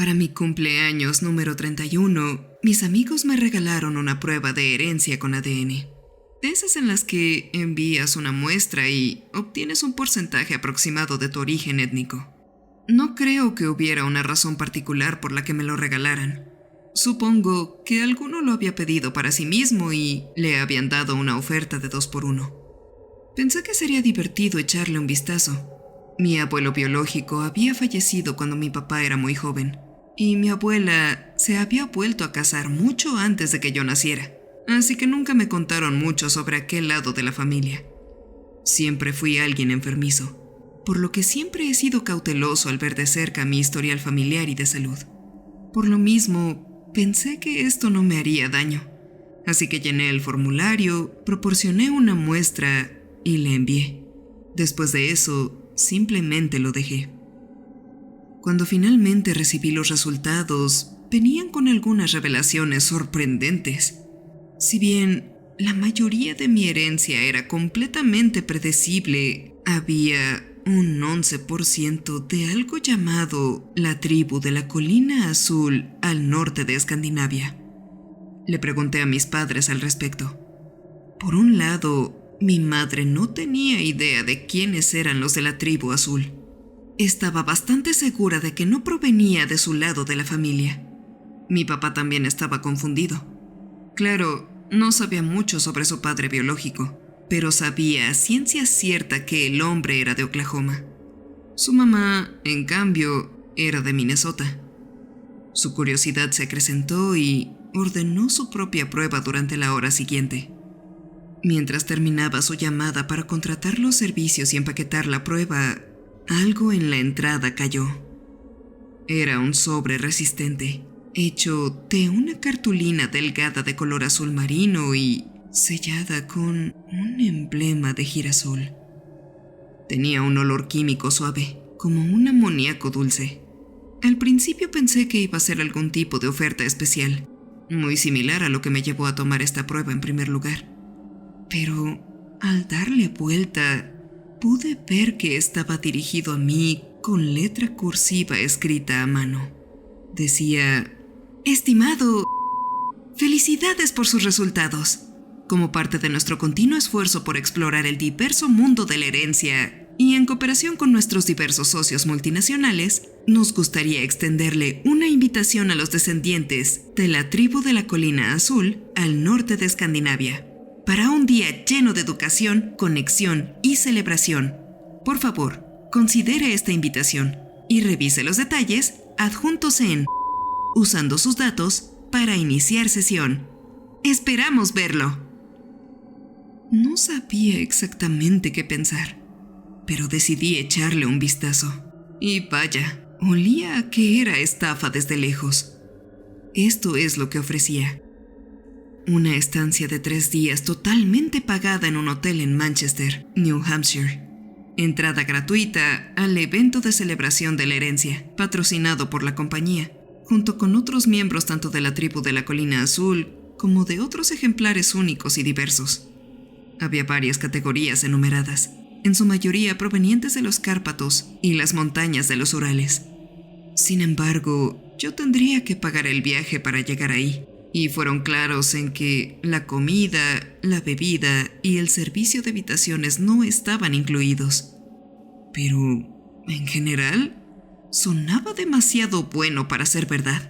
Para mi cumpleaños número 31, mis amigos me regalaron una prueba de herencia con ADN. De esas en las que envías una muestra y obtienes un porcentaje aproximado de tu origen étnico. No creo que hubiera una razón particular por la que me lo regalaran. Supongo que alguno lo había pedido para sí mismo y le habían dado una oferta de 2 por 1. Pensé que sería divertido echarle un vistazo. Mi abuelo biológico había fallecido cuando mi papá era muy joven, y mi abuela se había vuelto a casar mucho antes de que yo naciera, así que nunca me contaron mucho sobre aquel lado de la familia. Siempre fui alguien enfermizo, por lo que siempre he sido cauteloso al ver de cerca mi historial familiar y de salud. Por lo mismo, pensé que esto no me haría daño, así que llené el formulario, proporcioné una muestra y le envié. Después de eso, simplemente lo dejé. Cuando finalmente recibí los resultados, venían con algunas revelaciones sorprendentes. Si bien la mayoría de mi herencia era completamente predecible, había un 11% de algo llamado la tribu de la Colina Azul al norte de Escandinavia. Le pregunté a mis padres al respecto. Por un lado, mi madre no tenía idea de quiénes eran los de la tribu azul. Estaba bastante segura de que no provenía de su lado de la familia. Mi papá también estaba confundido. Claro, no sabía mucho sobre su padre biológico, pero sabía a ciencia cierta que el hombre era de Oklahoma. Su mamá, en cambio, era de Minnesota. Su curiosidad se acrecentó y ordenó su propia prueba durante la hora siguiente. Mientras terminaba su llamada para contratar los servicios y empaquetar la prueba, algo en la entrada cayó. Era un sobre resistente, hecho de una cartulina delgada de color azul marino y sellada con un emblema de girasol. Tenía un olor químico suave, como un amoníaco dulce. Al principio pensé que iba a ser algún tipo de oferta especial, muy similar a lo que me llevó a tomar esta prueba en primer lugar. Pero al darle vuelta, pude ver que estaba dirigido a mí con letra cursiva escrita a mano. Decía: «Estimado, felicidades por sus resultados. Como parte de nuestro continuo esfuerzo por explorar el diverso mundo de la herencia y en cooperación con nuestros diversos socios multinacionales, nos gustaría extenderle una invitación a los descendientes de la tribu de la Colina Azul al norte de Escandinavia, para un día lleno de educación, conexión y celebración. Por favor, considere esta invitación y revise los detalles adjuntos usando sus datos para iniciar sesión. Esperamos verlo». No sabía exactamente qué pensar, pero decidí echarle un vistazo. Y vaya, olía a que era estafa desde lejos. Esto es lo que ofrecía: una estancia de 3 días totalmente pagada en un hotel en Manchester, New Hampshire. Entrada gratuita al evento de celebración de la herencia, patrocinado por la compañía, junto con otros miembros tanto de la tribu de la Colina Azul como de otros ejemplares únicos y diversos. Había varias categorías enumeradas, en su mayoría provenientes de los Cárpatos y las montañas de los Urales. Sin embargo, yo tendría que pagar el viaje para llegar ahí, y fueron claros en que la comida, la bebida y el servicio de habitaciones no estaban incluidos. Pero, en general, sonaba demasiado bueno para ser verdad.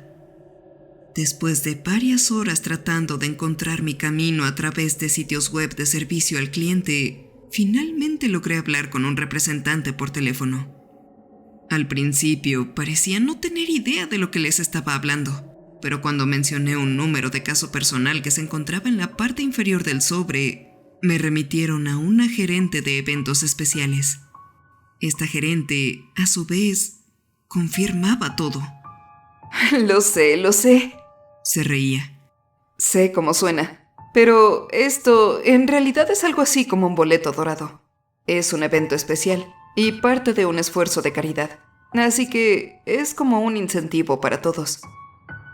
Después de varias horas tratando de encontrar mi camino a través de sitios web de servicio al cliente, finalmente logré hablar con un representante por teléfono. Al principio parecía no tener idea de lo que les estaba hablando, pero cuando mencioné un número de caso personal que se encontraba en la parte inferior del sobre, me remitieron a una gerente de eventos especiales. Esta gerente, a su vez, confirmaba todo. Lo sé. Se reía. Sé cómo suena, pero esto en realidad es algo así como un boleto dorado. Es un evento especial y parte de un esfuerzo de caridad, así que es como un incentivo para todos.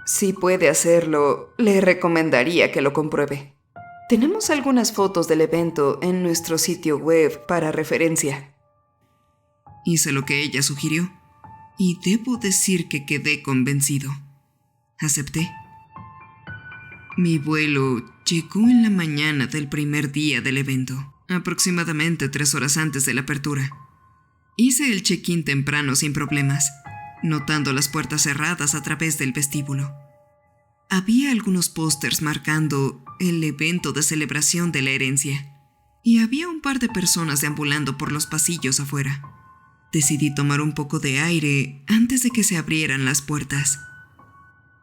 Si puede hacerlo, le recomendaría que lo compruebe. Tenemos algunas fotos del evento en nuestro sitio web para referencia. Hice lo que ella sugirió y debo decir que quedé convencido. Acepté. Mi vuelo llegó en la mañana del primer día del evento, aproximadamente 3 horas antes de la apertura. Hice el check-in temprano sin problemas, notando las puertas cerradas a través del vestíbulo. Había algunos pósters marcando el evento de celebración de la herencia, y había un par de personas deambulando por los pasillos afuera. Decidí tomar un poco de aire antes de que se abrieran las puertas.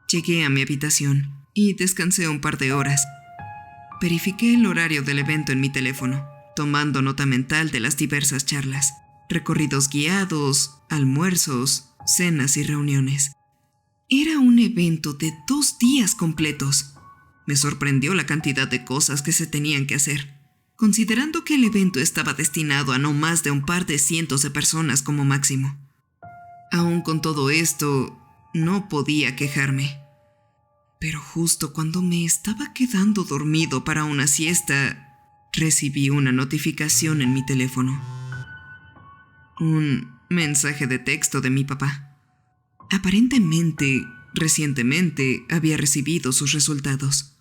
Llegué a mi habitación y descansé un par de horas. Verifiqué el horario del evento en mi teléfono, tomando nota mental de las diversas charlas, recorridos guiados, almuerzos, cenas y reuniones. Era un evento de 2 días completos. Me sorprendió la cantidad de cosas que se tenían que hacer, considerando que el evento estaba destinado a no más de un par de cientos de personas como máximo. Aún con todo esto, no podía quejarme. Pero justo cuando me estaba quedando dormido para una siesta, recibí una notificación en mi teléfono. Un mensaje de texto de mi papá. Aparentemente, recientemente había recibido sus resultados.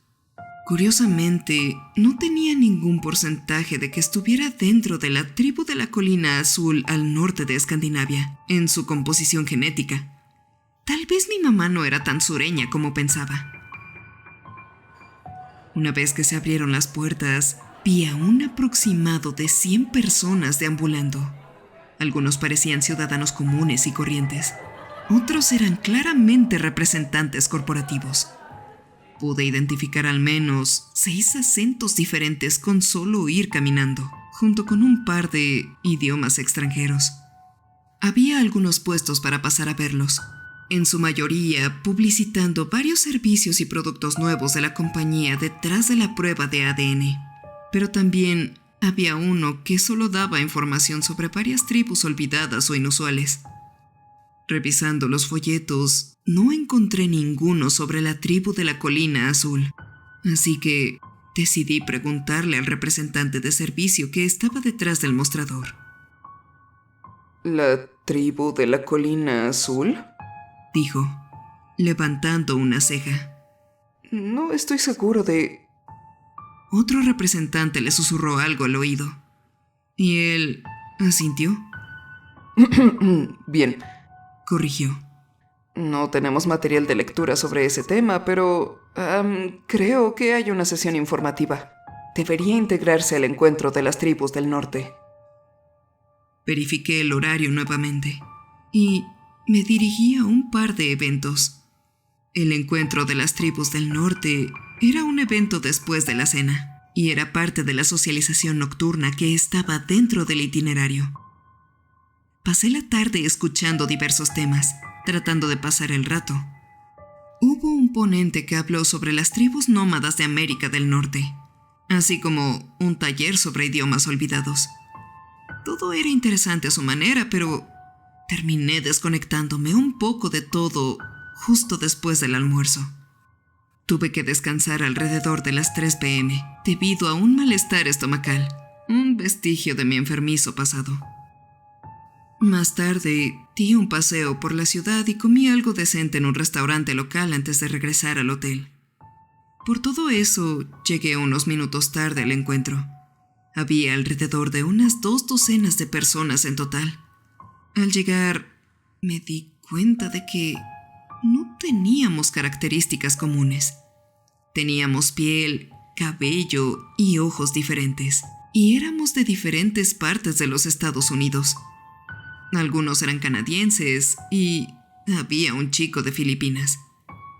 Curiosamente, no tenía ningún porcentaje de que estuviera dentro de la tribu de la Colina Azul al norte de Escandinavia, en su composición genética. Tal vez mi mamá no era tan sureña como pensaba. Una vez que se abrieron las puertas, vi a un aproximado de 100 personas deambulando. Algunos parecían ciudadanos comunes y corrientes. Otros eran claramente representantes corporativos. Pude identificar al menos 6 acentos diferentes con solo ir caminando, junto con un par de idiomas extranjeros. Había algunos puestos para pasar a verlos, en su mayoría publicitando varios servicios y productos nuevos de la compañía detrás de la prueba de ADN. Pero también había uno que solo daba información sobre varias tribus olvidadas o inusuales. Revisando los folletos, no encontré ninguno sobre la tribu de la Colina Azul, así que decidí preguntarle al representante de servicio que estaba detrás del mostrador. ¿La tribu de la Colina Azul? Dijo, levantando una ceja. No estoy seguro de... Otro representante le susurró algo al oído, y él asintió. Bien. Corrigió. No tenemos material de lectura sobre ese tema, pero creo que hay una sesión informativa. Debería integrarse al encuentro de las tribus del norte. Verifiqué el horario nuevamente y me dirigí a un par de eventos. El encuentro de las tribus del norte era un evento después de la cena y era parte de la socialización nocturna que estaba dentro del itinerario. Pasé la tarde escuchando diversos temas, tratando de pasar el rato. Hubo un ponente que habló sobre las tribus nómadas de América del Norte, así como un taller sobre idiomas olvidados. Todo era interesante a su manera, pero terminé desconectándome un poco de todo justo después del almuerzo. Tuve que descansar alrededor de las 3 p.m. debido a un malestar estomacal, un vestigio de mi enfermizo pasado. Más tarde, di un paseo por la ciudad y comí algo decente en un restaurante local antes de regresar al hotel. Por todo eso, llegué unos minutos tarde al encuentro. Había alrededor de unas 2 docenas de personas en total. Al llegar, me di cuenta de que no teníamos características comunes. Teníamos piel, cabello y ojos diferentes, y éramos de diferentes partes de los Estados Unidos. Algunos eran canadienses y había un chico de Filipinas.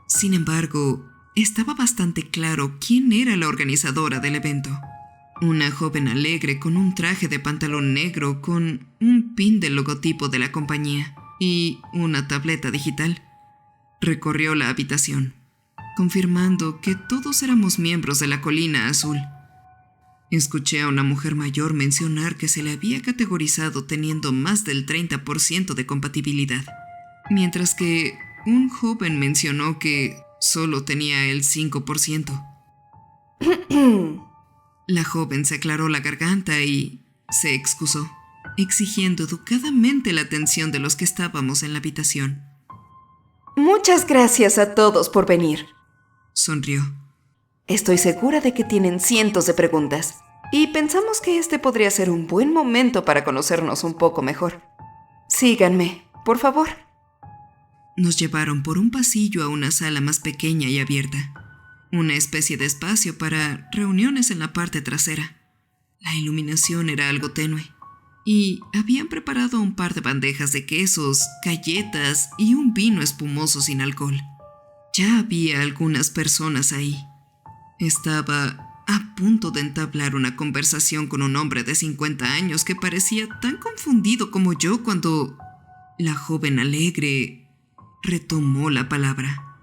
Sin embargo, estaba bastante claro quién era la organizadora del evento. Una joven alegre con un traje de pantalón negro con un pin del logotipo de la compañía y una tableta digital. Recorrió la habitación, confirmando que todos éramos miembros de la Colina Azul. Escuché a una mujer mayor mencionar que se le había categorizado teniendo más del 30% de compatibilidad, mientras que un joven mencionó que solo tenía el 5%. La joven se aclaró la garganta y se excusó. exigiendo educadamente la atención de los que estábamos en la habitación. Muchas gracias a todos por venir. Sonrió. Estoy segura de que tienen cientos de preguntas y pensamos que este podría ser un buen momento para conocernos un poco mejor. Síganme, por favor. Nos llevaron por un pasillo a una sala más pequeña y abierta, una especie de espacio para reuniones en la parte trasera. La iluminación era algo tenue y habían preparado un par de bandejas de quesos, galletas y un vino espumoso sin alcohol. Ya había algunas personas ahí. Estaba a punto de entablar una conversación con un hombre de 50 años que parecía tan confundido como yo cuando la joven alegre retomó la palabra.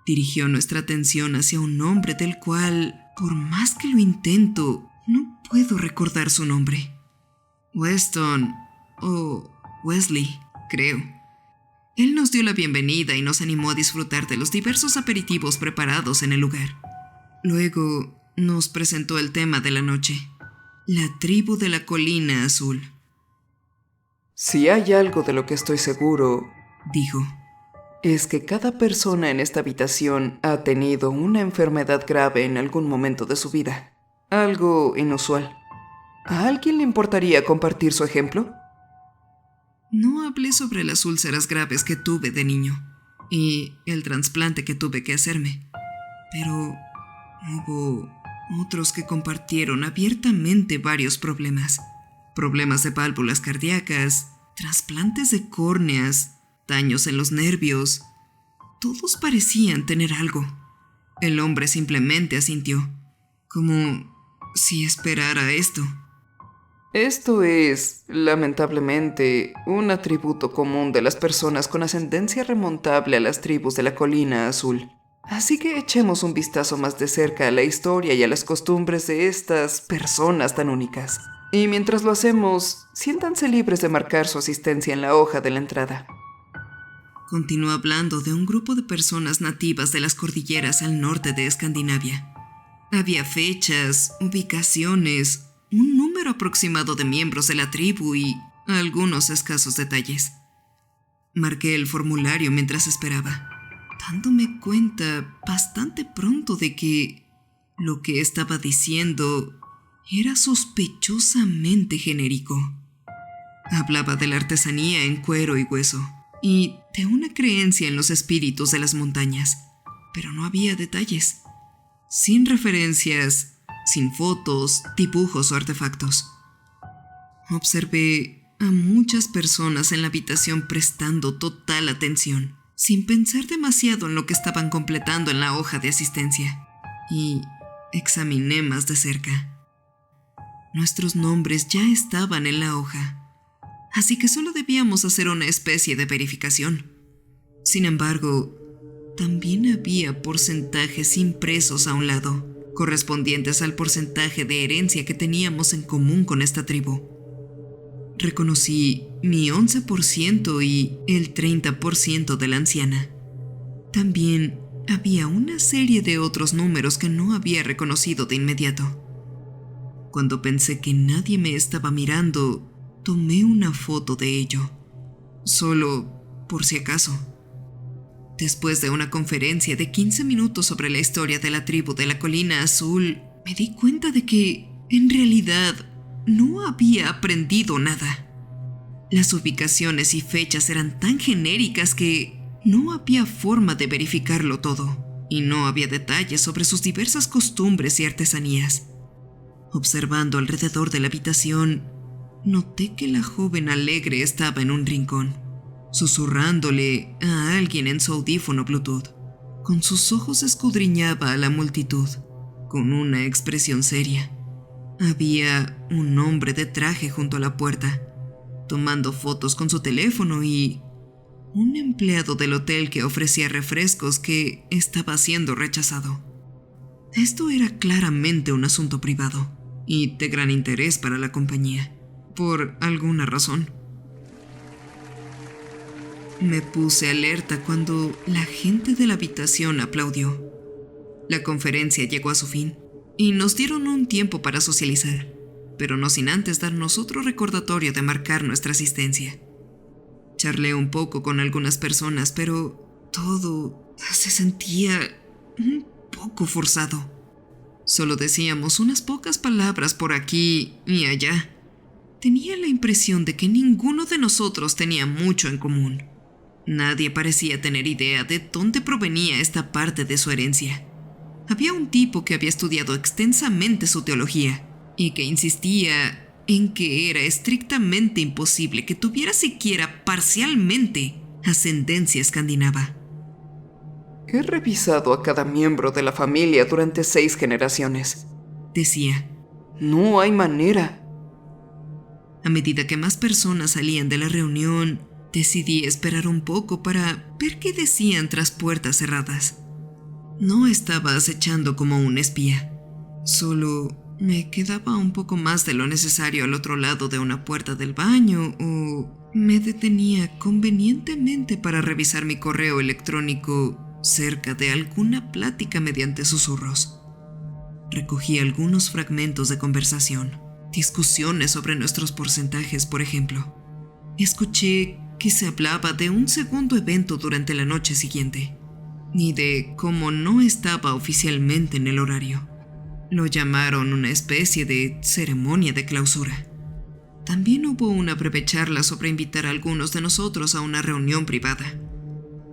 Dirigió nuestra atención hacia un hombre del cual, por más que lo intento, no puedo recordar su nombre. Weston o Wesley, creo. Él nos dio la bienvenida y nos animó a disfrutar de los diversos aperitivos preparados en el lugar. Luego nos presentó el tema de la noche, la tribu de la colina azul. Si hay algo de lo que estoy seguro, dijo, es que cada persona en esta habitación ha tenido una enfermedad grave en algún momento de su vida. Algo inusual. ¿A alguien le importaría compartir su ejemplo? No hablé sobre las úlceras graves que tuve de niño y el trasplante que tuve que hacerme, pero hubo otros que compartieron abiertamente varios problemas. Problemas de válvulas cardíacas, trasplantes de córneas, daños en los nervios. Todos parecían tener algo. El hombre simplemente asintió, como si esperara esto. Esto es, lamentablemente, un atributo común de las personas con ascendencia remontable a las tribus de la colina azul. Así que echemos un vistazo más de cerca a la historia y a las costumbres de estas personas tan únicas. Y mientras lo hacemos, siéntanse libres de marcar su asistencia en la hoja de la entrada. Continuó hablando de un grupo de personas nativas de las cordilleras al norte de Escandinavia. Había fechas, ubicaciones, un número aproximado de miembros de la tribu y algunos escasos detalles. Marqué el formulario mientras esperaba, dándome cuenta bastante pronto de que lo que estaba diciendo era sospechosamente genérico. Hablaba de la artesanía en cuero y hueso y de una creencia en los espíritus de las montañas, pero no había detalles, sin referencias, sin fotos, dibujos o artefactos. Observé a muchas personas en la habitación prestando total atención, sin pensar demasiado en lo que estaban completando en la hoja de asistencia, y examiné más de cerca. Nuestros nombres ya estaban en la hoja, así que solo debíamos hacer una especie de verificación. Sin embargo, también había porcentajes impresos a un lado, correspondientes al porcentaje de herencia que teníamos en común con esta tribu. Reconocí mi 11% y el 30% de la anciana. También había una serie de otros números que no había reconocido de inmediato. Cuando pensé que nadie me estaba mirando, tomé una foto de ello, solo por si acaso. Después de una conferencia de 15 minutos sobre la historia de la tribu de la colina azul, me di cuenta de que, en realidad, no había aprendido nada. Las ubicaciones y fechas eran tan genéricas que no había forma de verificarlo todo, y no había detalles sobre sus diversas costumbres y artesanías. Observando alrededor de la habitación, noté que la joven alegre estaba en un rincón, susurrándole a alguien en su audífono Bluetooth. Con sus ojos escudriñaba a la multitud, con una expresión seria. Había un hombre de traje junto a la puerta, tomando fotos con su teléfono, y un empleado del hotel que ofrecía refrescos que estaba siendo rechazado. Esto era claramente un asunto privado y de gran interés para la compañía, por alguna razón. Me puse alerta cuando la gente de la habitación aplaudió. La conferencia llegó a su fin y nos dieron un tiempo para socializar. pero no sin antes darnos otro recordatorio de marcar nuestra asistencia. Charlé un poco con algunas personas, pero todo se sentía un poco forzado. Solo decíamos unas pocas palabras por aquí y allá. Tenía la impresión de que ninguno de nosotros tenía mucho en común. Nadie parecía tener idea de dónde provenía esta parte de su herencia. Había un tipo que había estudiado extensamente su teología y que insistía en que era estrictamente imposible que tuviera siquiera parcialmente ascendencia escandinava. He revisado a cada miembro de la familia durante 6 generaciones. Decía. No hay manera. A medida que más personas salían de la reunión, decidí esperar un poco para ver qué decían tras puertas cerradas. No estaba acechando como un espía. Solo me quedaba un poco más de lo necesario al otro lado de una puerta del baño o me detenía convenientemente para revisar mi correo electrónico cerca de alguna plática mediante susurros. Recogí algunos fragmentos de conversación, discusiones sobre nuestros porcentajes, por ejemplo. Escuché que se hablaba de un segundo evento durante la noche siguiente, y de cómo no estaba oficialmente en el horario. Lo llamaron una especie de ceremonia de clausura. También hubo una breve charla sobre invitar a algunos de nosotros a una reunión privada.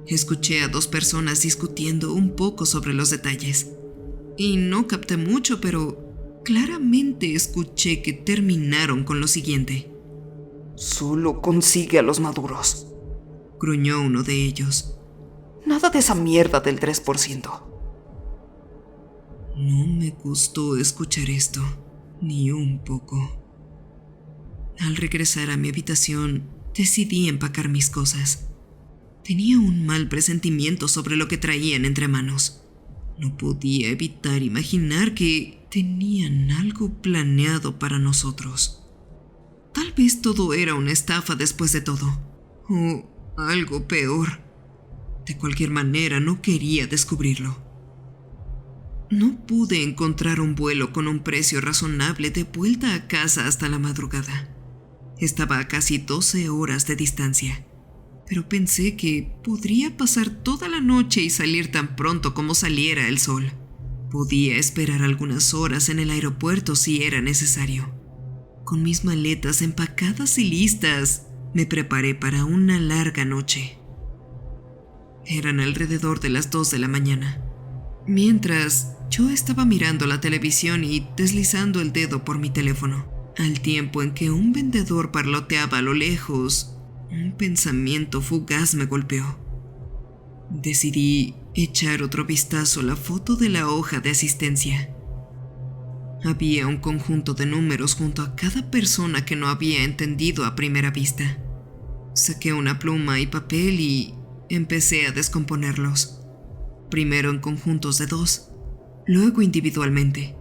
Escuché a 2 personas discutiendo un poco sobre los detalles. Y no capté mucho, pero claramente escuché que terminaron con lo siguiente. Solo consigue a los maduros, gruñó uno de ellos. Nada de esa mierda del 3%. No me gustó escuchar esto, ni un poco. Al regresar a mi habitación, decidí empacar mis cosas. Tenía un mal presentimiento sobre lo que traían entre manos. No podía evitar imaginar que tenían algo planeado para nosotros. Tal vez todo era una estafa después de todo, o algo peor. De cualquier manera, no quería descubrirlo. No pude encontrar un vuelo con un precio razonable de vuelta a casa hasta la madrugada. Estaba a casi 12 horas de distancia, pero pensé que podría pasar toda la noche y salir tan pronto como saliera el sol. Podía esperar algunas horas en el aeropuerto si era necesario. Con mis maletas empacadas y listas, me preparé para una larga noche. Eran alrededor de las 2 de la mañana. Mientras, yo estaba mirando la televisión y deslizando el dedo por mi teléfono, al tiempo en que un vendedor parloteaba a lo lejos. Un pensamiento fugaz me golpeó. Decidí echar otro vistazo a la foto de la hoja de asistencia. Había un conjunto de números junto a cada persona que no había entendido a primera vista. Saqué una pluma y papel y empecé a descomponerlos. Primero en conjuntos de 2, luego individualmente,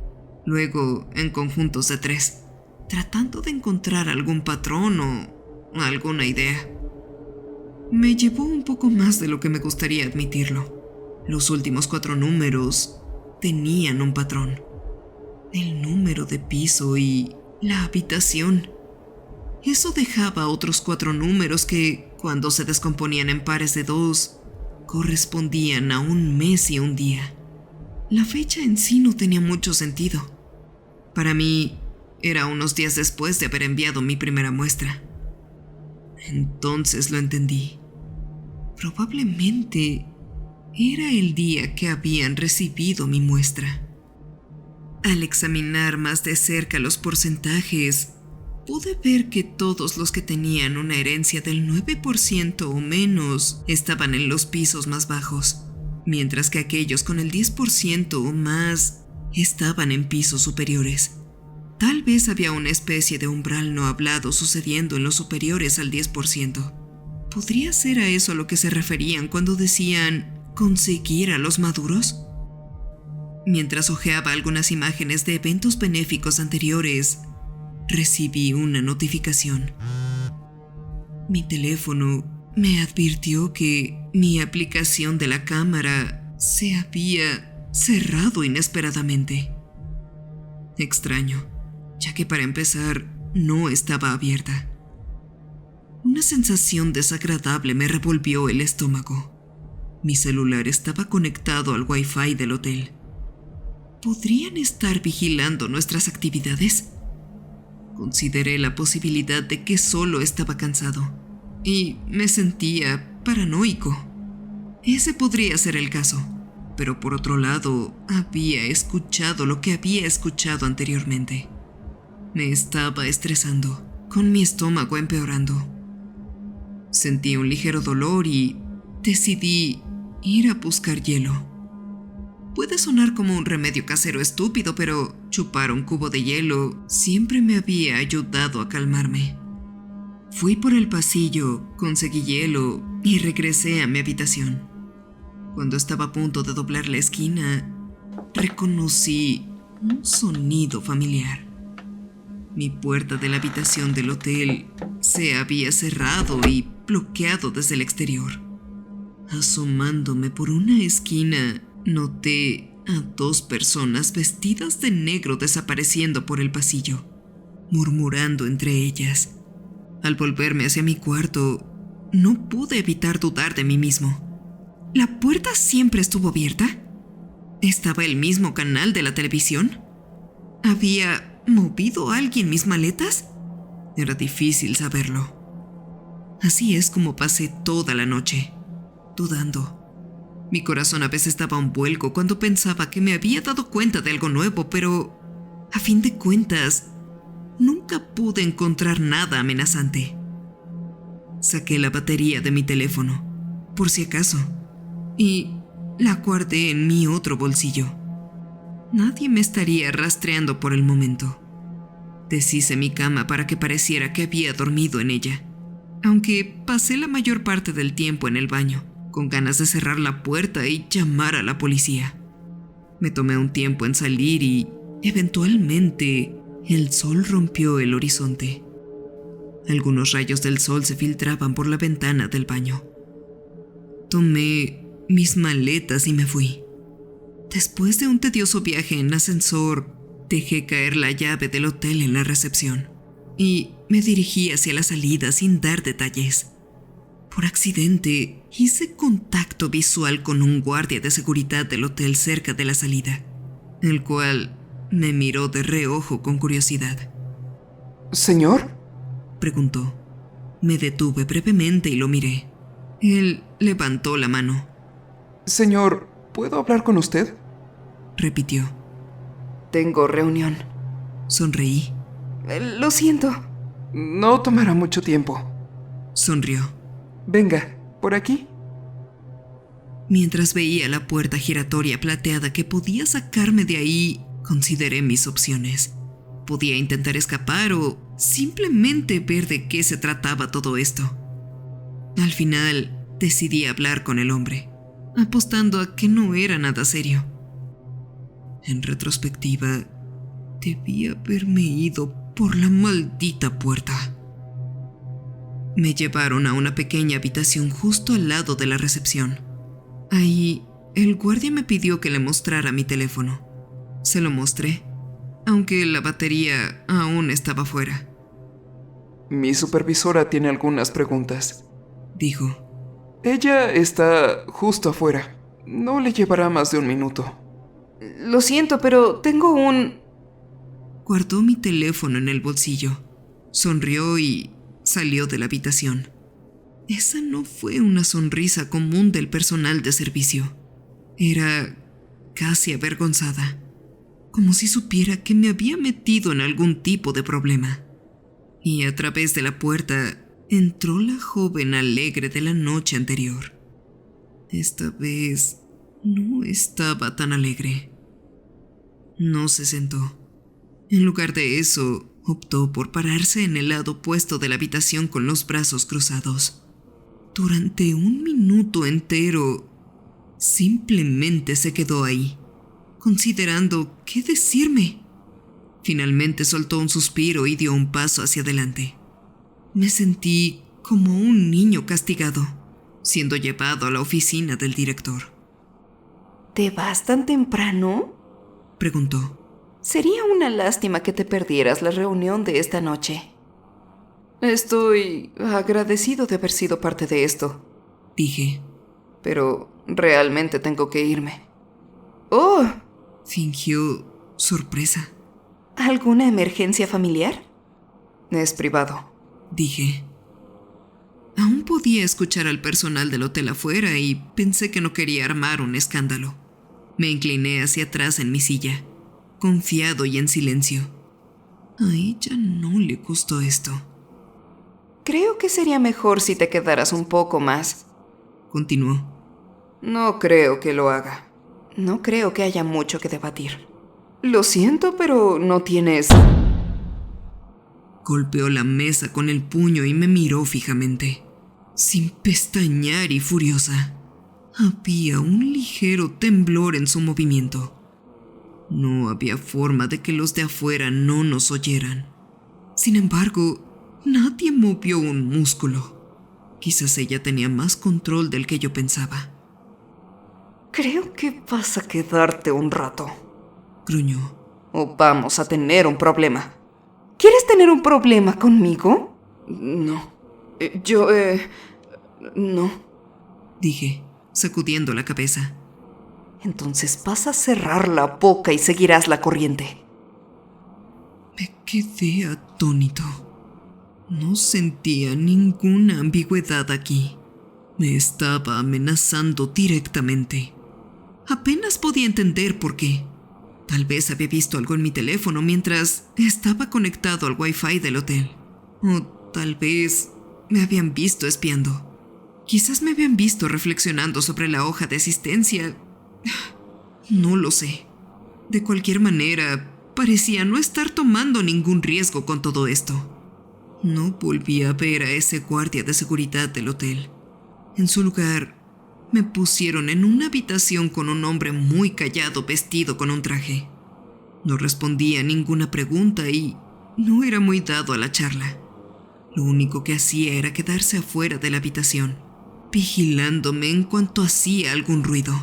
luego en conjuntos de 3, tratando de encontrar algún patrón o alguna idea. Me llevó un poco más de lo que me gustaría admitirlo. Los últimos 4 números tenían un patrón. El número de piso y la habitación. Eso dejaba otros 4 números que, cuando se descomponían en pares de 2, correspondían a un mes y un día. La fecha en sí no tenía mucho sentido. Para mí, era unos días después de haber enviado mi primera muestra. Entonces lo entendí. Probablemente era el día que habían recibido mi muestra. Al examinar más de cerca los porcentajes, pude ver que todos los que tenían una herencia del 9% o menos estaban en los pisos más bajos, mientras que aquellos con el 10% o más estaban en pisos superiores. Tal vez había una especie de umbral no hablado sucediendo en los superiores al 10%. ¿Podría ser a eso a lo que se referían cuando decían conseguir a los maduros? Mientras hojeaba algunas imágenes de eventos benéficos anteriores, recibí una notificación. Mi teléfono me advirtió que mi aplicación de la cámara se había cerrado inesperadamente. Extraño. ya que para empezar no estaba abierta. Una sensación desagradable me revolvió el estómago. Mi celular estaba conectado al Wi-Fi del hotel. ¿Podrían estar vigilando nuestras actividades? Consideré la posibilidad de que solo estaba cansado y me sentía paranoico. Ese podría ser el caso, pero por otro lado, había escuchado lo que había escuchado anteriormente. Me estaba estresando, con mi estómago empeorando. Sentí un ligero dolor y decidí ir a buscar hielo. Puede sonar como un remedio casero estúpido, pero chupar un cubo de hielo siempre me había ayudado a calmarme. Fui por el pasillo, conseguí hielo y regresé a mi habitación. Cuando estaba a punto de doblar la esquina, reconocí un sonido familiar. Mi puerta de la habitación del hotel se había cerrado y bloqueado desde el exterior. Asomándome por una esquina, noté a 2 personas vestidas de negro desapareciendo por el pasillo, murmurando entre ellas. Al volverme hacia mi cuarto, no pude evitar dudar de mí mismo. ¿La puerta siempre estuvo abierta? ¿Estaba el mismo canal de la televisión? ¿Había movido alguien mis maletas? Era difícil saberlo. Así es como pasé toda la noche, dudando. Mi corazón a veces daba un vuelco cuando pensaba que me había dado cuenta de algo nuevo, pero a fin de cuentas, nunca pude encontrar nada amenazante. Saqué la batería de mi teléfono, por si acaso, y la guardé en mi otro bolsillo. Nadie me estaría rastreando por el momento. Deshice mi cama para que pareciera que había dormido en ella, aunque pasé la mayor parte del tiempo en el baño, con ganas de cerrar la puerta y llamar a la policía. Me tomé un tiempo en salir y, eventualmente, el sol rompió el horizonte. Algunos rayos del sol se filtraban por la ventana del baño. Tomé mis maletas y me fui. Después de un tedioso viaje en ascensor, dejé caer la llave del hotel en la recepción y me dirigí hacia la salida sin dar detalles. Por accidente, hice contacto visual con un guardia de seguridad del hotel cerca de la salida, el cual me miró de reojo con curiosidad. ¿Señor? Preguntó. Me detuve brevemente y lo miré. Él levantó la mano. Señor, ¿puedo hablar con usted? Repitió. Tengo reunión. Sonreí. Lo siento. No tomará mucho tiempo. Sonrió. Venga, ¿por aquí? Mientras veía la puerta giratoria plateada que podía sacarme de ahí, consideré mis opciones. Podía intentar escapar o simplemente ver de qué se trataba todo esto. Al final, decidí hablar con el hombre, apostando a que no era nada serio. En retrospectiva, debí haberme ido por la maldita puerta. Me llevaron a una pequeña habitación justo al lado de la recepción. Ahí, el guardia me pidió que le mostrara mi teléfono. Se lo mostré, aunque la batería aún estaba fuera. Mi supervisora tiene algunas preguntas. Dijo. Ella está justo afuera. No le llevará más de 1 minuto. Lo siento, pero tengo un... Guardó mi teléfono en el bolsillo, sonrió y salió de la habitación. Esa no fue una sonrisa común del personal de servicio. Era casi avergonzada, como si supiera que me había metido en algún tipo de problema. Y a través de la puerta entró la joven alegre de la noche anterior. Esta vez no estaba tan alegre. No se sentó. En lugar de eso, optó por pararse en el lado opuesto de la habitación con los brazos cruzados. Durante 1 minuto entero, simplemente se quedó ahí, considerando qué decirme. Finalmente soltó un suspiro y dio un paso hacia adelante. Me sentí como un niño castigado, siendo llevado a la oficina del director. ¿Te vas tan temprano? Preguntó. Sería una lástima que te perdieras la reunión de esta noche. Estoy agradecido de haber sido parte de esto, dije. pero realmente tengo que irme. ¡Oh! Fingió sorpresa, ¿Alguna emergencia familiar? Es privado, dije. Aún podía escuchar al personal del hotel afuera y pensé que no quería armar un escándalo. Me incliné hacia atrás en mi silla, confiado y en silencio. A ella no le gustó esto. Creo que sería mejor si te quedaras un poco más. Continuó. No creo que lo haga. No creo que haya mucho que debatir. Lo siento, pero no tienes... Golpeó la mesa con el puño y me miró fijamente, sin pestañear y furiosa. Había un ligero temblor en su movimiento. No había forma de que los de afuera no nos oyeran. Sin embargo, nadie movió un músculo. Quizás ella tenía más control del que yo pensaba. Creo que vas a quedarte un rato. Gruñó. O vamos a tener un problema. ¿Quieres tener un problema conmigo? No. No. Dije, sacudiendo la cabeza. Entonces vas a cerrar la boca y seguirás la corriente. Me quedé atónito. No sentía ninguna ambigüedad aquí. Me estaba amenazando directamente. Apenas podía entender por qué. Tal vez había visto algo en mi teléfono mientras estaba conectado al Wi-Fi del hotel. O tal vez me habían visto espiando. Quizás me habían visto reflexionando sobre la hoja de asistencia. No lo sé. De cualquier manera, parecía no estar tomando ningún riesgo con todo esto. No volví a ver a ese guardia de seguridad del hotel. En su lugar, me pusieron en una habitación con un hombre muy callado vestido con un traje. No respondía a ninguna pregunta y no era muy dado a la charla. Lo único que hacía era quedarse afuera de la habitación, vigilándome en cuanto hacía algún ruido.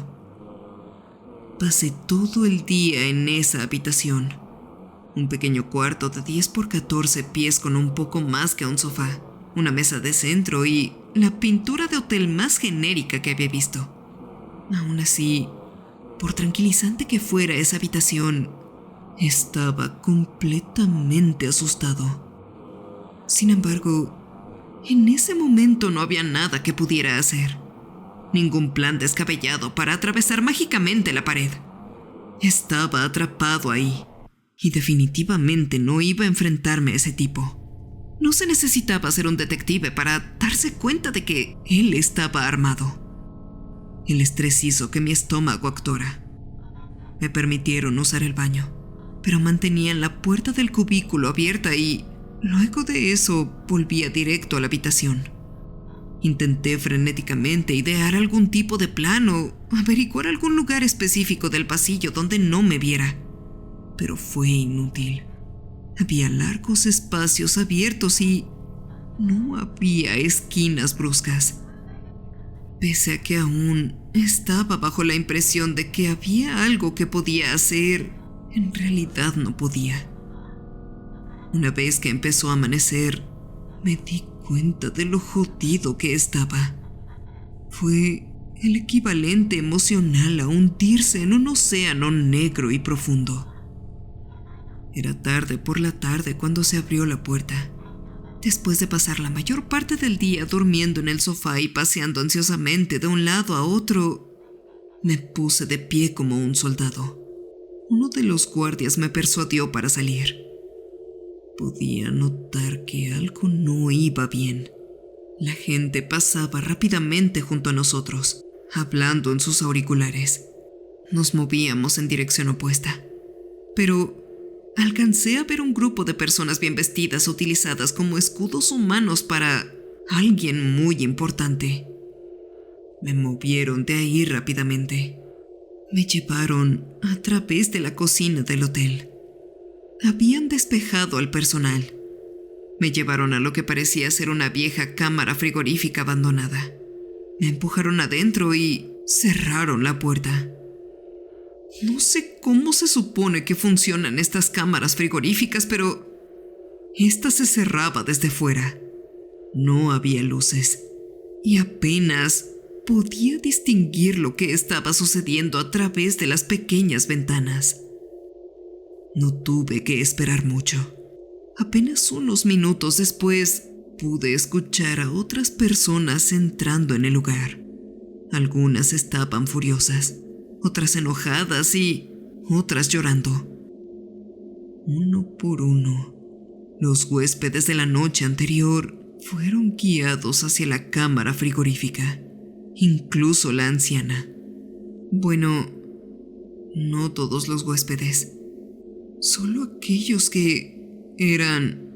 Pasé todo el día en esa habitación. Un pequeño cuarto de 10 por 14 pies con un poco más que un sofá, una mesa de centro y la pintura de hotel más genérica que había visto. Aún así, por tranquilizante que fuera esa habitación, estaba completamente asustado. Sin embargo, en ese momento no había nada que pudiera hacer. Ningún plan descabellado para atravesar mágicamente la pared. Estaba atrapado ahí, y definitivamente no iba a enfrentarme a ese tipo. No se necesitaba ser un detective para darse cuenta de que él estaba armado. El estrés hizo que mi estómago actuara. Me permitieron usar el baño, pero mantenían la puerta del cubículo abierta y, luego de eso, volvía directo a la habitación. Intenté frenéticamente idear algún tipo de plan o averiguar algún lugar específico del pasillo donde no me viera, pero fue inútil. Había largos espacios abiertos y no había esquinas bruscas. Pese a que aún estaba bajo la impresión de que había algo que podía hacer, en realidad no podía. Una vez que empezó a amanecer, me di cuenta de lo jodido que estaba. Fue el equivalente emocional a hundirse en un océano negro y profundo. Era tarde por la tarde cuando se abrió la puerta. Después de pasar la mayor parte del día durmiendo en el sofá y paseando ansiosamente de un lado a otro, me puse de pie como un soldado. Uno de los guardias me persuadió para salir. Podía notar que algo no iba bien. La gente pasaba rápidamente junto a nosotros, hablando en sus auriculares. Nos movíamos en dirección opuesta. Pero alcancé a ver un grupo de personas bien vestidas utilizadas como escudos humanos para alguien muy importante. Me movieron de ahí rápidamente. Me llevaron a través de la cocina del hotel. Habían despejado al personal. Me llevaron a lo que parecía ser una vieja cámara frigorífica abandonada. Me empujaron adentro y cerraron la puerta. No sé cómo se supone que funcionan estas cámaras frigoríficas, pero esta se cerraba desde fuera. No había luces y apenas podía distinguir lo que estaba sucediendo a través de las pequeñas ventanas. No tuve que esperar mucho. Apenas unos minutos después pude escuchar a otras personas entrando en el lugar. Algunas estaban furiosas, otras enojadas y otras llorando. Uno por uno, los huéspedes de la noche anterior fueron guiados hacia la cámara frigorífica, incluso la anciana. Bueno, no todos los huéspedes, solo aquellos que eran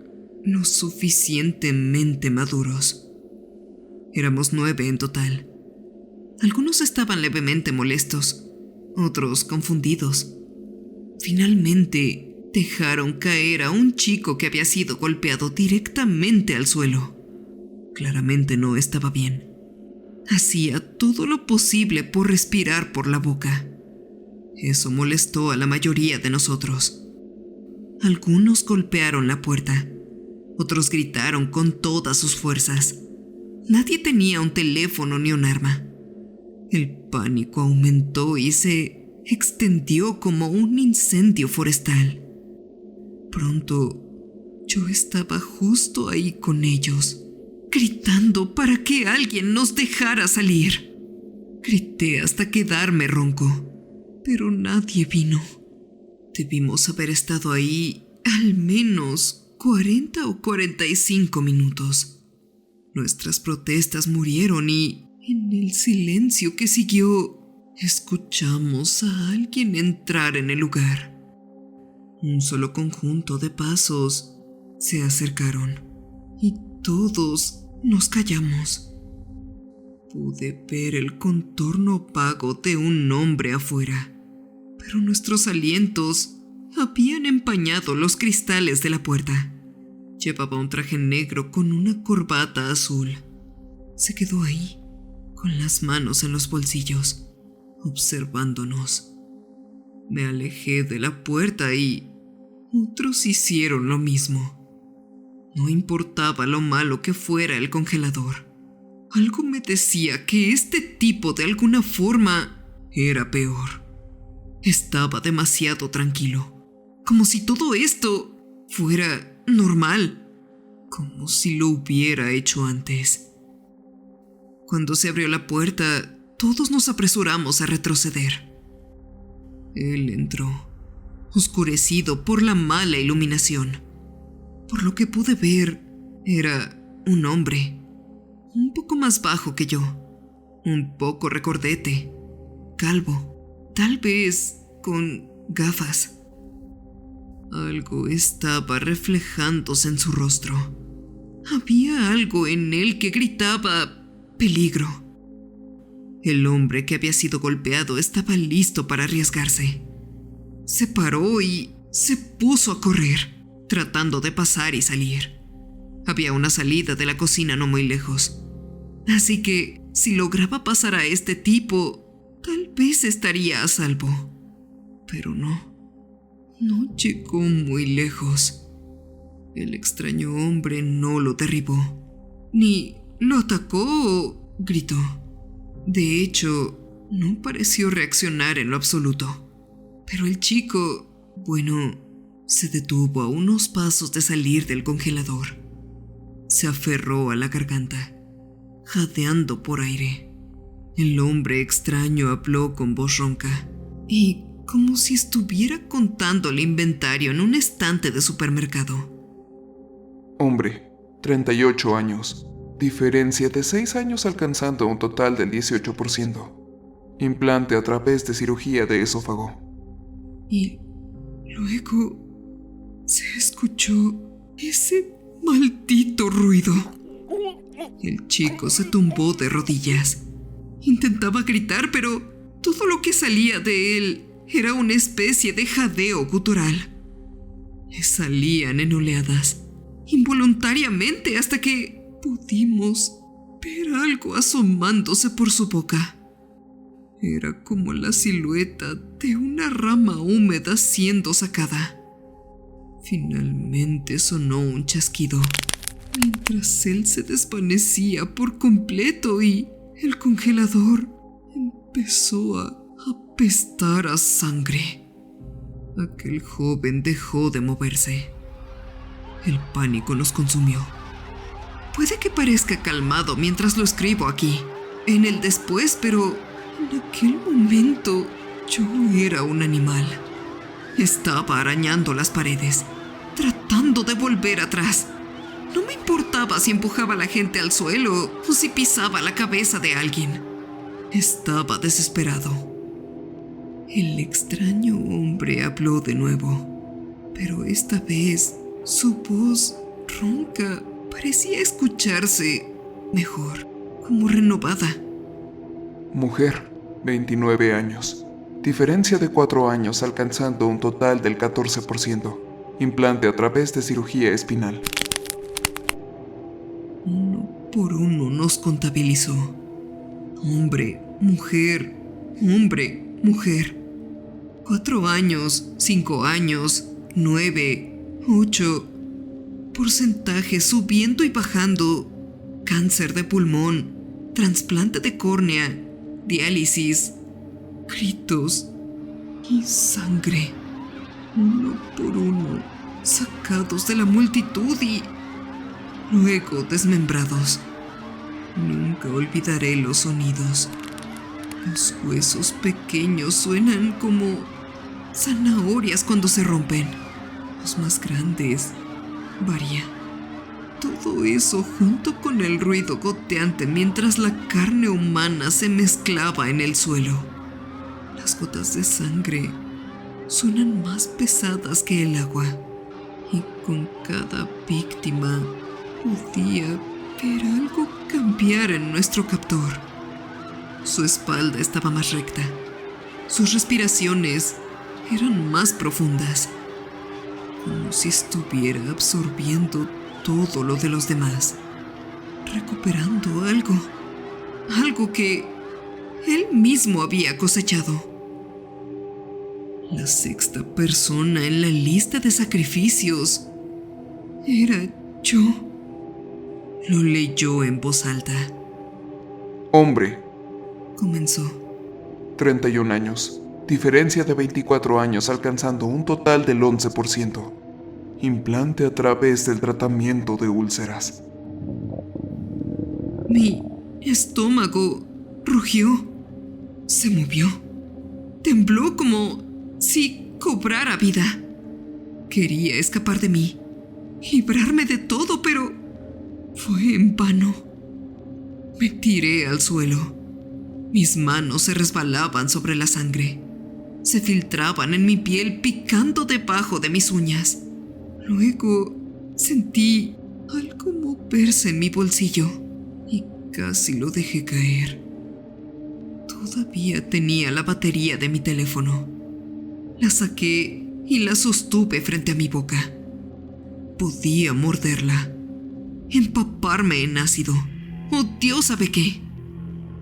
lo suficientemente maduros. Éramos 9 en total. Algunos estaban levemente molestos, otros confundidos. Finalmente, dejaron caer a un chico que había sido golpeado directamente al suelo. Claramente no estaba bien. Hacía todo lo posible por respirar por la boca. Eso molestó a la mayoría de nosotros. Algunos golpearon la puerta. Otros gritaron con todas sus fuerzas. Nadie tenía un teléfono ni un arma. El pánico aumentó y se extendió como un incendio forestal. Pronto, yo estaba justo ahí con ellos, gritando para que alguien nos dejara salir. Grité hasta quedarme ronco, pero nadie vino. Debimos haber estado ahí al menos 40 o 45 minutos. Nuestras protestas murieron y, en el silencio que siguió, escuchamos a alguien entrar en el lugar. Un solo conjunto de pasos se acercaron y todos nos callamos. Pude ver el contorno opaco de un hombre afuera, pero nuestros alientos habían empañado los cristales de la puerta. Llevaba un traje negro con una corbata azul. Se quedó ahí, con las manos en los bolsillos, observándonos. Me alejé de la puerta y otros hicieron lo mismo. No importaba lo malo que fuera el congelador. Algo me decía que este tipo de alguna forma era peor. Estaba demasiado tranquilo, como si todo esto fuera normal, como si lo hubiera hecho antes. Cuando se abrió la puerta, todos nos apresuramos a retroceder. Él entró, oscurecido por la mala iluminación. Por lo que pude ver, era un hombre, un poco más bajo que yo, un poco recordete, calvo, tal vez con gafas. Algo estaba reflejándose en su rostro. Había algo en él que gritaba peligro. El hombre que había sido golpeado estaba listo para arriesgarse. Se paró y se puso a correr, tratando de pasar y salir. Había una salida de la cocina no muy lejos, así que si lograba pasar a este tipo, tal vez estaría a salvo. Pero no llegó muy lejos. El extraño hombre no lo derribó, ni lo atacó o gritó. De hecho, no pareció reaccionar en lo absoluto. Pero el chico, se detuvo a unos pasos de salir del congelador. Se aferró a la garganta, jadeando por aire. El hombre extraño habló con voz ronca y como si estuviera contando el inventario en un estante de supermercado. Hombre, 38 años. Diferencia de 6 años alcanzando un total del 18%. Implante a través de cirugía de esófago. Y luego se escuchó ese maldito ruido. El chico se tumbó de rodillas. Intentaba gritar, pero todo lo que salía de él era una especie de jadeo gutural. Le salían en oleadas, involuntariamente, hasta que pudimos ver algo asomándose por su boca. Era como la silueta de una rama húmeda siendo sacada. Finalmente sonó un chasquido, mientras él se desvanecía por completo y el congelador empezó a apestar a sangre. Aquel joven dejó de moverse. El pánico nos consumió. Puede que parezca calmado mientras lo escribo aquí, en el después, pero en aquel momento yo era un animal. Estaba arañando las paredes, tratando de volver atrás. No me importaba si empujaba a la gente al suelo o si pisaba la cabeza de alguien. Estaba desesperado. El extraño hombre habló de nuevo, pero esta vez su voz ronca parecía escucharse mejor, como renovada. Mujer, 29 años. Diferencia de 4 años alcanzando un total del 14%. Implante a través de cirugía espinal. Uno por uno nos contabilizó. Hombre, mujer, hombre, mujer. 4 años, 5 años, 9, 8. Porcentaje subiendo y bajando. Cáncer de pulmón, trasplante de córnea, diálisis, gritos y sangre. Uno por uno, sacados de la multitud y luego desmembrados. Nunca olvidaré los sonidos. Los huesos pequeños suenan como zanahorias cuando se rompen. Los más grandes varían. Todo eso junto con el ruido goteante mientras la carne humana se mezclaba en el suelo. Las gotas de sangre suenan más pesadas que el agua. Y con cada víctima podía ver algo cambiar en nuestro captor. Su espalda estaba más recta. Sus respiraciones eran más profundas, como si estuviera absorbiendo todo lo de los demás, recuperando algo que él mismo había cosechado. La sexta persona en la lista de sacrificios era yo. Lo leyó en voz alta. Hombre, Comenzó. 31 años. Diferencia de 24 años alcanzando un total del 11%. Implante a través del tratamiento de úlceras. Mi estómago rugió, se movió, tembló como si cobrara vida. Quería escapar de mí, librarme de todo, pero fue en vano. Me tiré al suelo. Mis manos se resbalaban sobre la sangre. Se filtraban en mi piel picando debajo de mis uñas. Luego sentí algo moverse en mi bolsillo y casi lo dejé caer. Todavía tenía la batería de mi teléfono. La saqué y la sostuve frente a mi boca. Podía morderla, empaparme en ácido, o Dios sabe qué.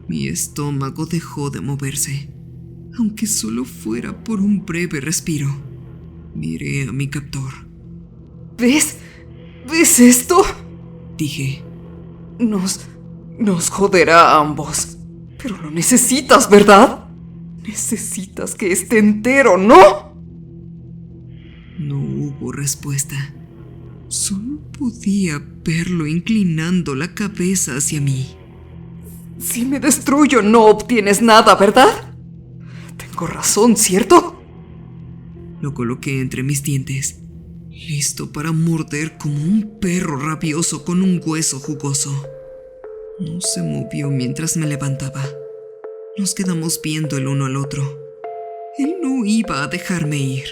Mi estómago dejó de moverse, aunque solo fuera por un breve respiro. Miré a mi captor. ¿Ves? ¿Ves esto? Dije. Nos joderá a ambos. Pero lo necesitas, ¿verdad? Necesitas que esté entero, ¿no? No hubo respuesta. Solo podía verlo inclinando la cabeza hacia mí. Si me destruyo, no obtienes nada, ¿verdad? Tengo razón, ¿cierto? Lo coloqué entre mis dientes, listo para morder como un perro rabioso con un hueso jugoso. No se movió mientras me levantaba. Nos quedamos viendo el uno al otro. Él no iba a dejarme ir.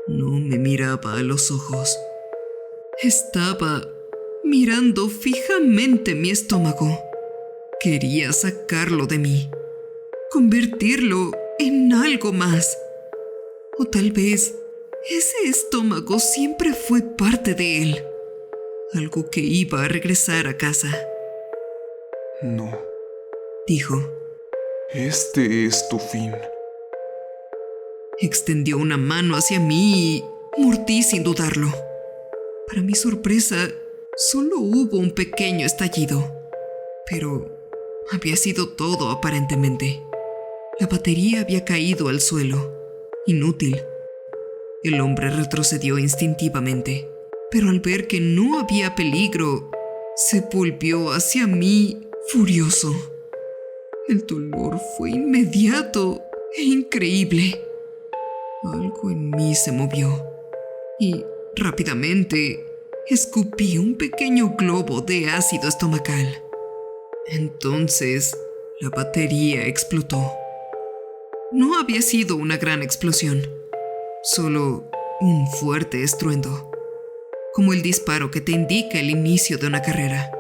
No me miraba a los ojos. Estaba mirando fijamente mi estómago. Quería sacarlo de mí, convertirlo en algo más. O tal vez ese estómago siempre fue parte de él, algo que iba a regresar a casa. No. Dijo. Este es tu fin. Extendió una mano hacia mí y mordí sin dudarlo. Para mi sorpresa, solo hubo un pequeño estallido, pero había sido todo aparentemente. La batería había caído al suelo, inútil. El hombre retrocedió instintivamente, pero al ver que no había peligro, se volvió hacia mí furioso. El dolor fue inmediato e increíble. Algo en mí se movió y rápidamente escupí un pequeño globo de ácido estomacal. Entonces, la batería explotó. No había sido una gran explosión, solo un fuerte estruendo, como el disparo que te indica el inicio de una carrera.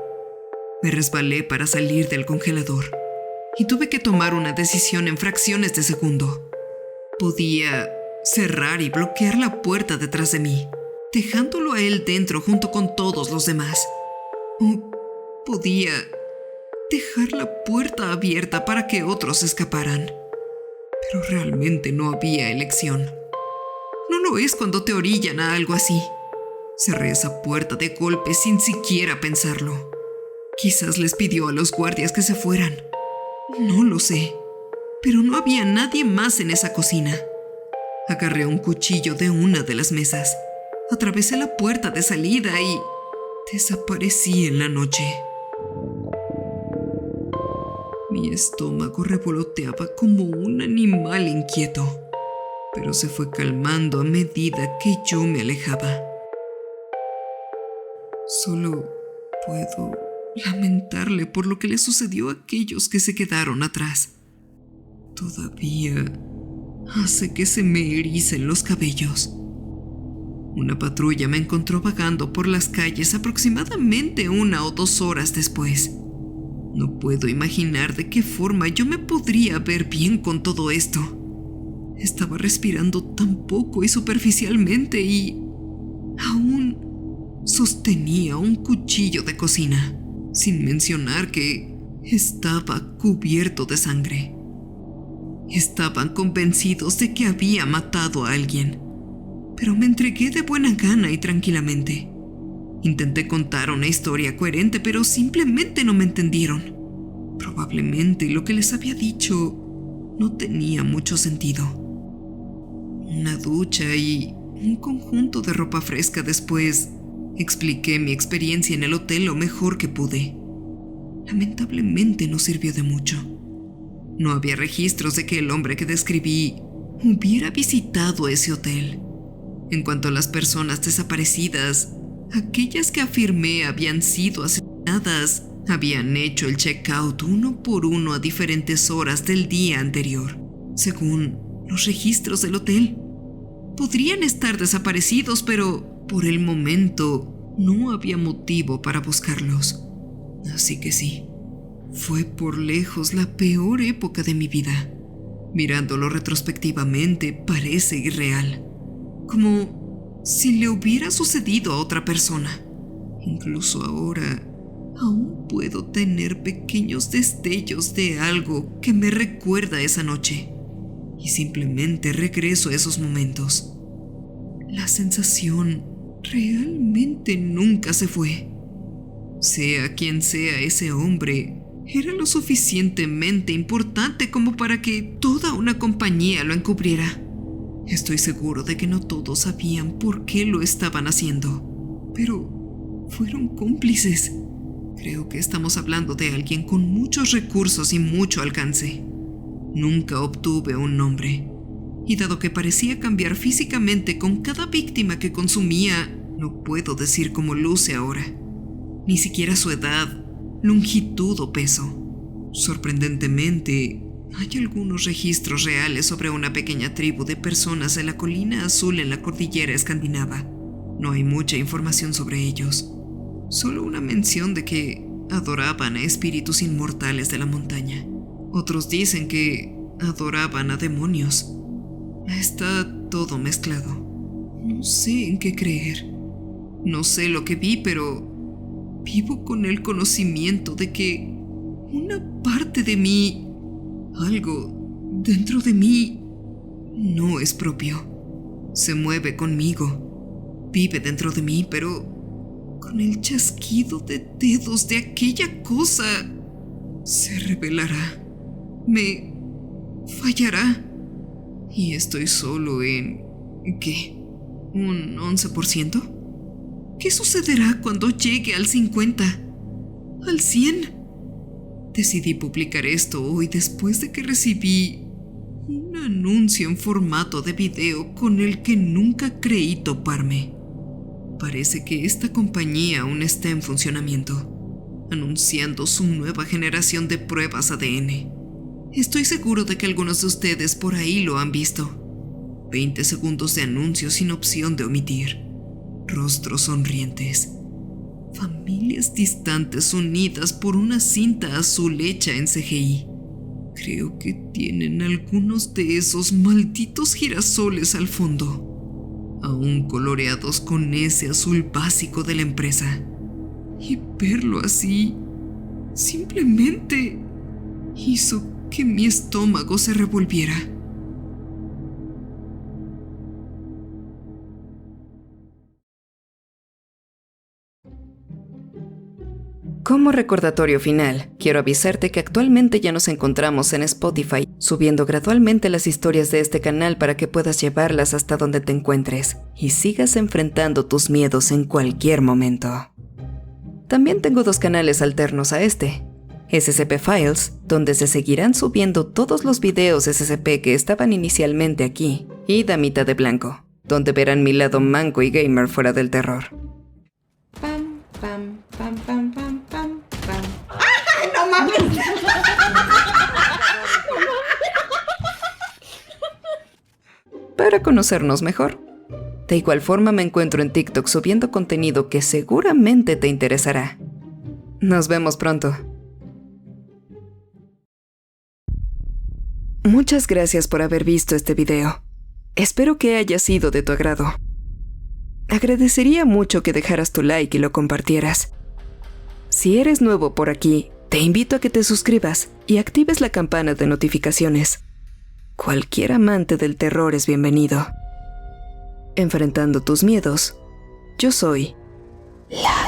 Me resbalé para salir del congelador y tuve que tomar una decisión en fracciones de segundo. Podía cerrar y bloquear la puerta detrás de mí, dejándolo a él dentro junto con todos los demás. O podía dejar la puerta abierta para que otros escaparan. Pero realmente no había elección. No lo es cuando te orillan a algo así. Cerré esa puerta de golpe sin siquiera pensarlo. Quizás les pidió a los guardias que se fueran. No lo sé. Pero no había nadie más en esa cocina. Agarré un cuchillo de una de las mesas. Atravesé la puerta de salida y desaparecí en la noche. Mi estómago revoloteaba como un animal inquieto, pero se fue calmando a medida que yo me alejaba. Solo puedo lamentarle por lo que le sucedió a aquellos que se quedaron atrás. Todavía hace que se me ericen los cabellos. Una patrulla me encontró vagando por las calles aproximadamente 1 o 2 horas después. No puedo imaginar de qué forma yo me podría ver bien con todo esto. Estaba respirando tan poco y superficialmente y aún sostenía un cuchillo de cocina, sin mencionar que estaba cubierto de sangre. Estaban convencidos de que había matado a alguien, pero me entregué de buena gana y tranquilamente. Intenté contar una historia coherente, pero simplemente no me entendieron. Probablemente lo que les había dicho no tenía mucho sentido. Una ducha y un conjunto de ropa fresca después, expliqué mi experiencia en el hotel lo mejor que pude. Lamentablemente no sirvió de mucho. No había registros de que el hombre que describí hubiera visitado ese hotel. En cuanto a las personas desaparecidas, aquellas que afirmé habían sido asesinadas habían hecho el check-out uno por uno a diferentes horas del día anterior, según los registros del hotel. Podrían estar desaparecidos, pero por el momento no había motivo para buscarlos. Así que sí, fue por lejos la peor época de mi vida. Mirándolo retrospectivamente, parece irreal, como si le hubiera sucedido a otra persona. Incluso ahora, aún puedo tener pequeños destellos de algo que me recuerda esa noche, y simplemente regreso a esos momentos. La sensación realmente nunca se fue. Sea quien sea ese hombre, era lo suficientemente importante como para que toda una compañía lo encubriera. Estoy seguro de que no todos sabían por qué lo estaban haciendo, pero fueron cómplices. Creo que estamos hablando de alguien con muchos recursos y mucho alcance. Nunca obtuve un nombre, y dado que parecía cambiar físicamente con cada víctima que consumía, no puedo decir cómo luce ahora. Ni siquiera su edad, longitud o peso. Sorprendentemente, hay algunos registros reales sobre una pequeña tribu de personas de la colina azul en la cordillera escandinava. No hay mucha información sobre ellos, solo una mención de que adoraban a espíritus inmortales de la montaña. Otros dicen que adoraban a demonios. Está todo mezclado. No sé en qué creer. No sé lo que vi, pero vivo con el conocimiento de que una parte de mí Algo dentro de mí no es propio. Se mueve conmigo. Vive dentro de mí, pero con el chasquido de dedos de aquella cosa se revelará. Me fallará. Y estoy solo en... ¿qué? ¿Un 11%? ¿Qué sucederá cuando llegue al 50%? ¿Al 100%? Decidí publicar esto hoy después de que recibí un anuncio en formato de video con el que nunca creí toparme. Parece que esta compañía aún está en funcionamiento, anunciando su nueva generación de pruebas ADN. Estoy seguro de que algunos de ustedes por ahí lo han visto. 20 segundos de anuncio sin opción de omitir. Rostros sonrientes. Familias distantes unidas por una cinta azul hecha en CGI. Creo que tienen algunos de esos malditos girasoles al fondo, aún coloreados con ese azul básico de la empresa. Y verlo así simplemente hizo que mi estómago se revolviera. Como recordatorio final, quiero avisarte que actualmente ya nos encontramos en Spotify, subiendo gradualmente las historias de este canal para que puedas llevarlas hasta donde te encuentres y sigas enfrentando tus miedos en cualquier momento. También tengo 2 canales alternos a este. SCP Files, donde se seguirán subiendo todos los videos SCP que estaban inicialmente aquí, y Damita de Blanco, donde verán mi lado manco y gamer fuera del terror. Pam, pam, pam, pam, pam, pam, pam. ¡Ah, no mames! Para conocernos mejor. De igual forma me encuentro en TikTok subiendo contenido que seguramente te interesará. Nos vemos pronto. Muchas gracias por haber visto este video. Espero que haya sido de tu agrado. Agradecería mucho que dejaras tu like y lo compartieras. Si eres nuevo por aquí, te invito a que te suscribas y actives la campana de notificaciones. Cualquier amante del terror es bienvenido. Enfrentando tus miedos, yo soy la